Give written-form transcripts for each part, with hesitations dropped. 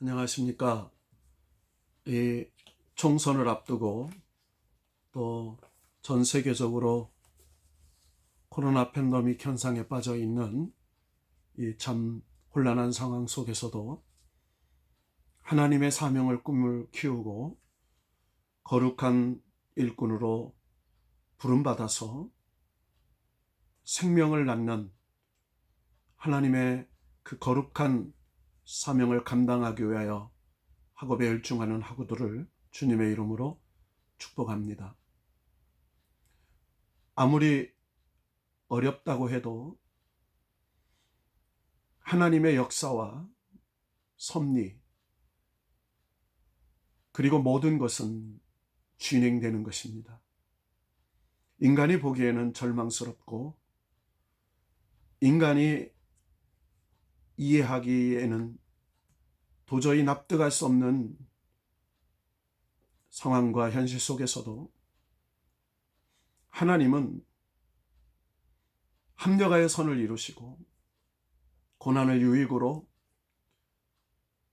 안녕하십니까. 이 총선을 앞두고 또 전 세계적으로 코로나 팬데믹 현상에 빠져 있는 이 참 혼란한 상황 속에서도 하나님의 사명을 꿈을 키우고 거룩한 일꾼으로 부름받아서 생명을 낳는 하나님의 그 거룩한 사명을 감당하기 위하여 학업에 열중하는 학우들을 주님의 이름으로 축복합니다. 아무리 어렵다고 해도 하나님의 역사와 섭리 그리고 모든 것은 진행되는 것입니다. 인간이 보기에는 절망스럽고 인간이 이해하기에는 도저히 납득할 수 없는 상황과 현실 속에서도 하나님은 합력하여 선을 이루시고 고난을 유익으로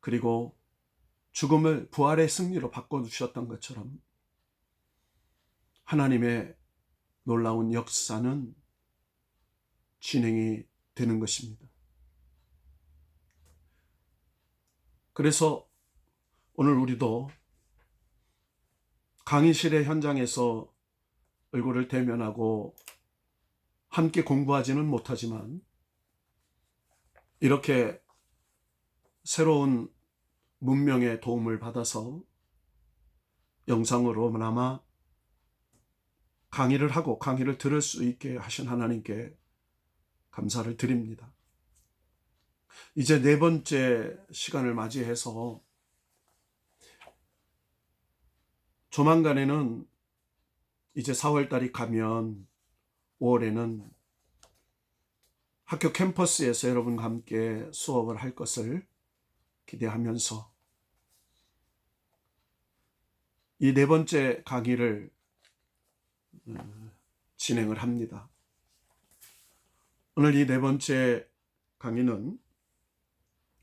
그리고 죽음을 부활의 승리로 바꿔주셨던 것처럼 하나님의 놀라운 역사는 진행이 되는 것입니다. 그래서 오늘 우리도 강의실의 현장에서 얼굴을 대면하고 함께 공부하지는 못하지만 이렇게 새로운 문명의 도움을 받아서 영상으로나마 강의를 하고 강의를 들을 수 있게 하신 하나님께 감사를 드립니다. 이제 네 번째 시간을 맞이해서 조만간에는 이제 4월달이 가면 5월에는 학교 캠퍼스에서 여러분과 함께 수업을 할 것을 기대하면서 이 네 번째 강의를 진행을 합니다. 오늘 이 네 번째 강의는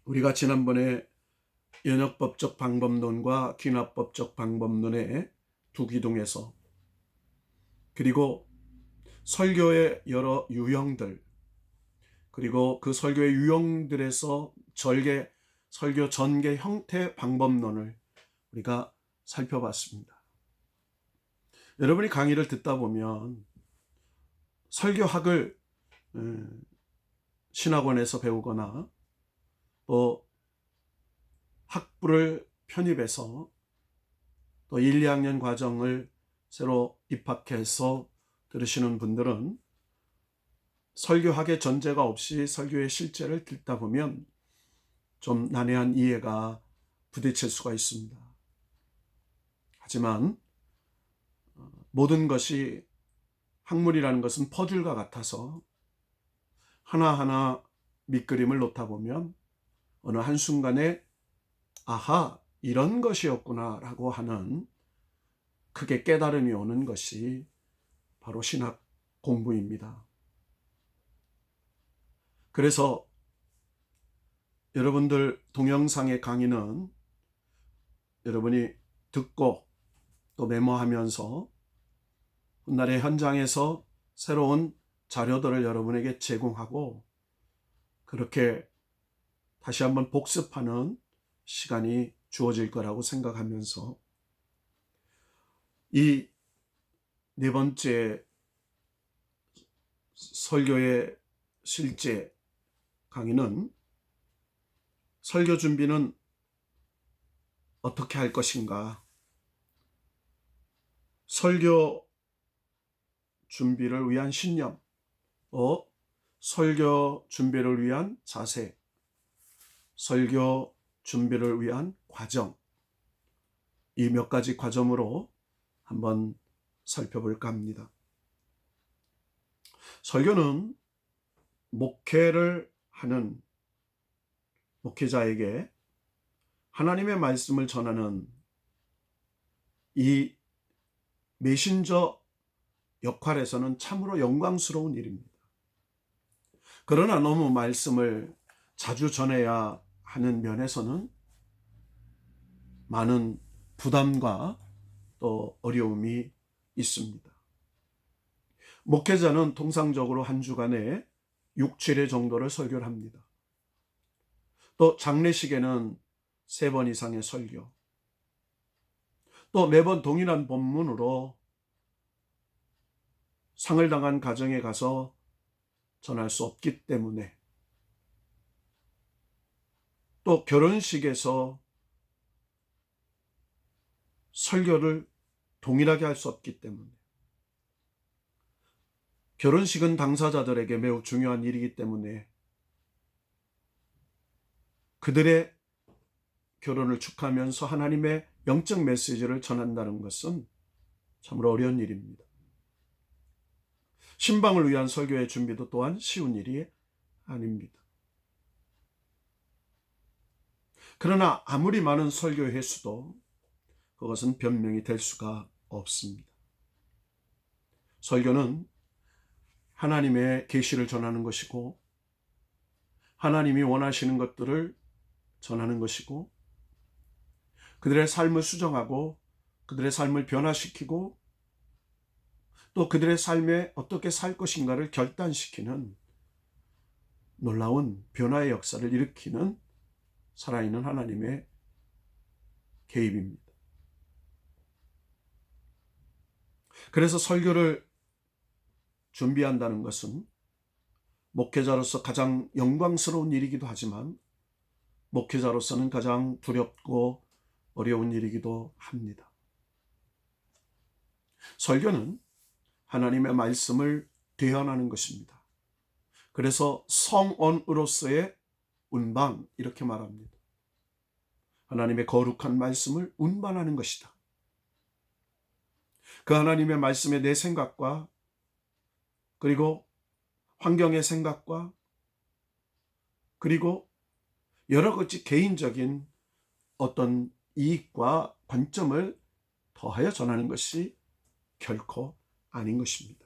우리가 지난번에 연역법적 방법론과 귀납법적 방법론의 두 기둥에서 그리고 설교의 여러 유형들 그리고 그 설교의 유형들에서 설교 전개 형태 방법론을 우리가 살펴봤습니다. 여러분이 강의를 듣다 보면 설교학을 신학원에서 배우거나 또 학부를 편입해서 또 1, 2학년 과정을 새로 입학해서 들으시는 분들은 설교학의 전제가 없이 설교의 실제를 듣다 보면 좀 난해한 이해가 부딪힐 수가 있습니다. 하지만 모든 것이 학문이라는 것은 퍼즐과 같아서 하나하나 밑그림을 놓다 보면 어느 한순간에 아하, 이런 것이었구나 라고 하는 크게 깨달음이 오는 것이 바로 신학 공부입니다. 그래서 여러분들 동영상의 강의는 여러분이 듣고 또 메모하면서 훗날의 현장에서 새로운 자료들을 여러분에게 제공하고 그렇게 다시 한번 복습하는 시간이 주어질 거라고 생각하면서 이 네 번째 설교의 실제 강의는 설교 준비는 어떻게 할 것인가, 설교 준비를 위한 신념, 설교 준비를 위한 자세, 설교 준비를 위한 과정, 이 몇 가지 과정으로 한번 살펴볼까 합니다. 설교는 목회를 하는 목회자에게 하나님의 말씀을 전하는 이 메신저 역할에서는 참으로 영광스러운 일입니다. 그러나 너무 말씀을 자주 전해야 하는 면에서는 많은 부담과 또 어려움이 있습니다. 목회자는 통상적으로 한 주간에 6, 7회 정도를 설교를 합니다. 또 장례식에는 3번 이상의 설교, 또 매번 동일한 본문으로 상을 당한 가정에 가서 전할 수 없기 때문에, 또 결혼식에서 설교를 동일하게 할 수 없기 때문에, 결혼식은 당사자들에게 매우 중요한 일이기 때문에 그들의 결혼을 축하하면서 하나님의 영적 메시지를 전한다는 것은 참으로 어려운 일입니다. 신방을 위한 설교의 준비도 또한 쉬운 일이 아닙니다. 그러나 아무리 많은 설교 횟수도 그것은 변명이 될 수가 없습니다. 설교는 하나님의 계시를 전하는 것이고, 하나님이 원하시는 것들을 전하는 것이고, 그들의 삶을 수정하고 그들의 삶을 변화시키고 또 그들의 삶에 어떻게 살 것인가를 결단시키는 놀라운 변화의 역사를 일으키는 살아있는 하나님의 개입입니다. 그래서 설교를 준비한다는 것은 목회자로서 가장 영광스러운 일이기도 하지만 목회자로서는 가장 두렵고 어려운 일이기도 합니다. 설교는 하나님의 말씀을 대언하는 것입니다. 그래서 성언으로서의 운반, 이렇게 말합니다. 하나님의 거룩한 말씀을 운반하는 것이다. 그 하나님의 말씀에 내 생각과 그리고 환경의 생각과 그리고 여러 가지 개인적인 어떤 이익과 관점을 더하여 전하는 것이 결코 아닌 것입니다.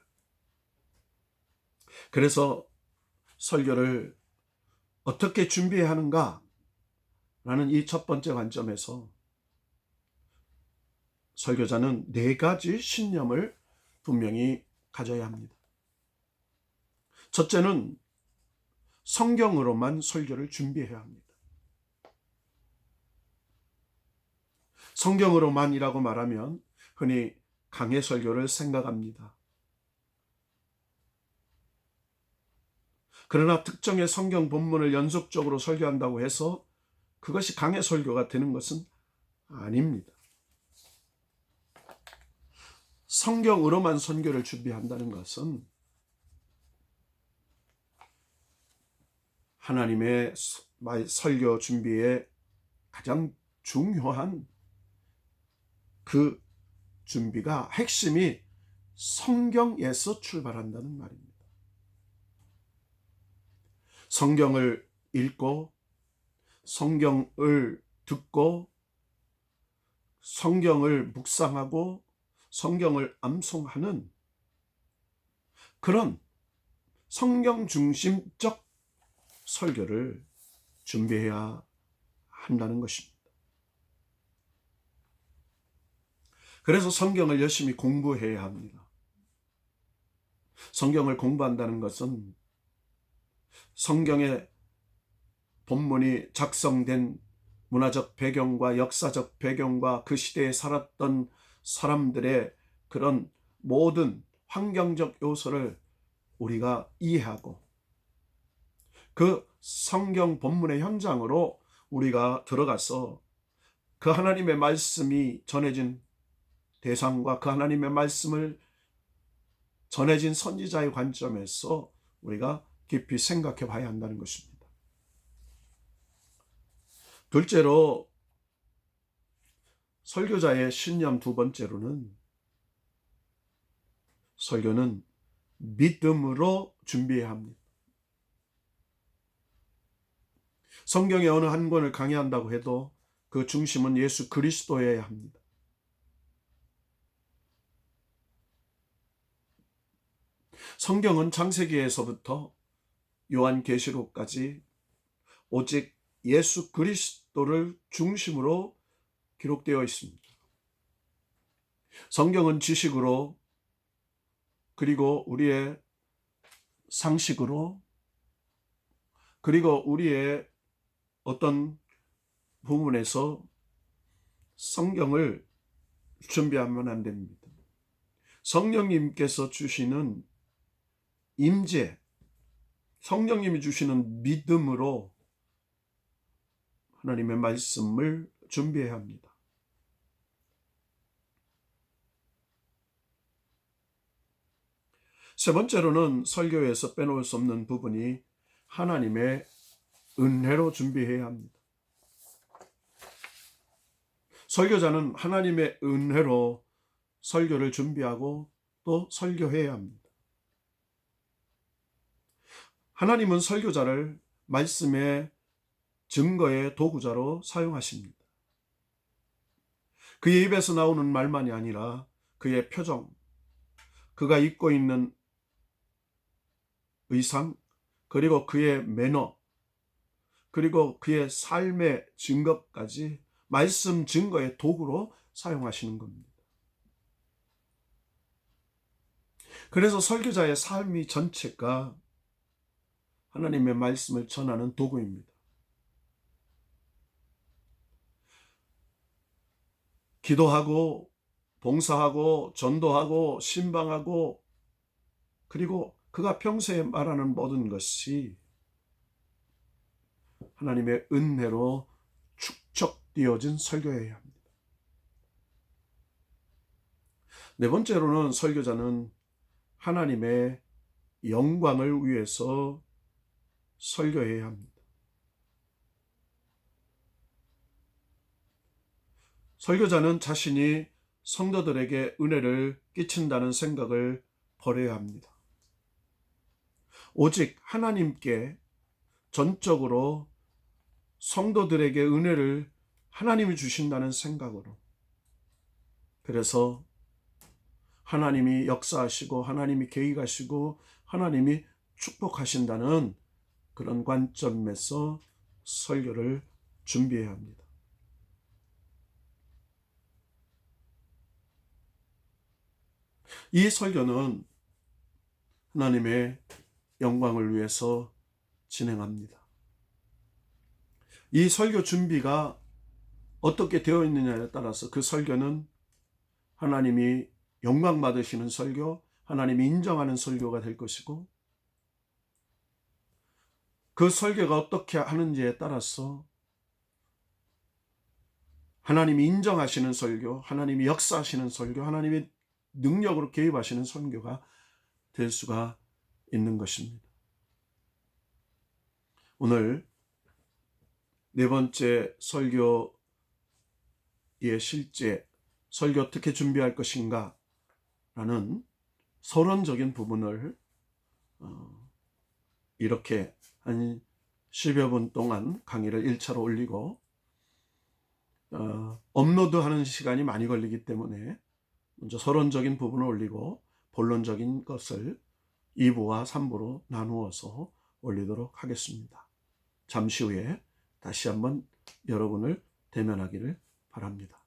그래서 설교를 어떻게 준비해야 하는가 라는 이 첫 번째 관점에서 설교자는 4가지 신념을 분명히 가져야 합니다. 첫째는 성경으로만 설교를 준비해야 합니다. 성경으로만이라고 말하면 흔히 강해 설교를 생각합니다. 그러나 특정의 성경 본문을 연속적으로 설교한다고 해서 그것이 강해 설교가 되는 것은 아닙니다. 성경으로만 선교를 준비한다는 것은 하나님의 설교 준비에 가장 중요한 그 준비가, 핵심이 성경에서 출발한다는 말입니다. 성경을 읽고 성경을 듣고 성경을 묵상하고 성경을 암송하는 그런 성경 중심적 설교를 준비해야 한다는 것입니다. 그래서 성경을 열심히 공부해야 합니다. 성경을 공부한다는 것은 성경의 본문이 작성된 문화적 배경과 역사적 배경과 그 시대에 살았던 사람들의 그런 모든 환경적 요소를 우리가 이해하고 그 성경 본문의 현장으로 우리가 들어가서 그 하나님의 말씀이 전해진 대상과 그 하나님의 말씀을 전해진 선지자의 관점에서 우리가 깊이 생각해 봐야 한다는 것입니다. 둘째로, 설교자의 신념 두 번째로는 설교는 믿음으로 준비해야 합니다. 성경의 어느 한 권을 강의한다고 해도 그 중심은 예수 그리스도여야 합니다. 성경은 창세기에서부터 요한계시록까지 오직 예수 그리스도를 중심으로 기록되어 있습니다. 성경은 지식으로 그리고 우리의 상식으로 그리고 우리의 어떤 부분에서 성경을 준비하면 안 됩니다. 성령님께서 주시는 임재, 성령님이 주시는 믿음으로 하나님의 말씀을 준비해야 합니다. 세 번째로는 설교에서 빼놓을 수 없는 부분이 하나님의 은혜로 준비해야 합니다. 설교자는 하나님의 은혜로 설교를 준비하고 또 설교해야 합니다. 하나님은 설교자를 말씀의 증거의 도구자로 사용하십니다. 그의 입에서 나오는 말만이 아니라 그의 표정, 그가 입고 있는 의상, 그리고 그의 매너, 그리고 그의 삶의 증거까지 말씀 증거의 도구로 사용하시는 겁니다. 그래서 설교자의 삶이 전체가 하나님의 말씀을 전하는 도구입니다. 기도하고 봉사하고 전도하고 신방하고 그리고 그가 평소에 말하는 모든 것이 하나님의 은혜로 축적되어진 설교여야 합니다. 네 번째로는 설교자는 하나님의 영광을 위해서 설교해야 합니다. 설교자는 자신이 성도들에게 은혜를 끼친다는 생각을 버려야 합니다. 오직 하나님께 전적으로 성도들에게 은혜를 하나님이 주신다는 생각으로, 그래서 하나님이 역사하시고 하나님이 계획하시고 하나님이 축복하신다는 그런 관점에서 설교를 준비해야 합니다. 이 설교는 하나님의 영광을 위해서 진행합니다. 이 설교 준비가 어떻게 되어 있느냐에 따라서 그 설교는 하나님이 영광 받으시는 설교, 하나님이 인정하는 설교가 될 것이고, 그 설교가 어떻게 하는지에 따라서 하나님이 인정하시는 설교, 하나님이 역사하시는 설교, 하나님이 능력으로 개입하시는 설교가 될 수가 있는 것입니다. 오늘 네 번째 설교의 실제 설교 어떻게 준비할 것인가 라는 서론적인 부분을 이렇게 한 10여 분 동안 강의를 1차로 올리고 업로드하는 시간이 많이 걸리기 때문에 먼저 서론적인 부분을 올리고 본론적인 것을 2부와 3부로 나누어서 올리도록 하겠습니다. 잠시 후에 다시 한번 여러분을 대면하기를 바랍니다.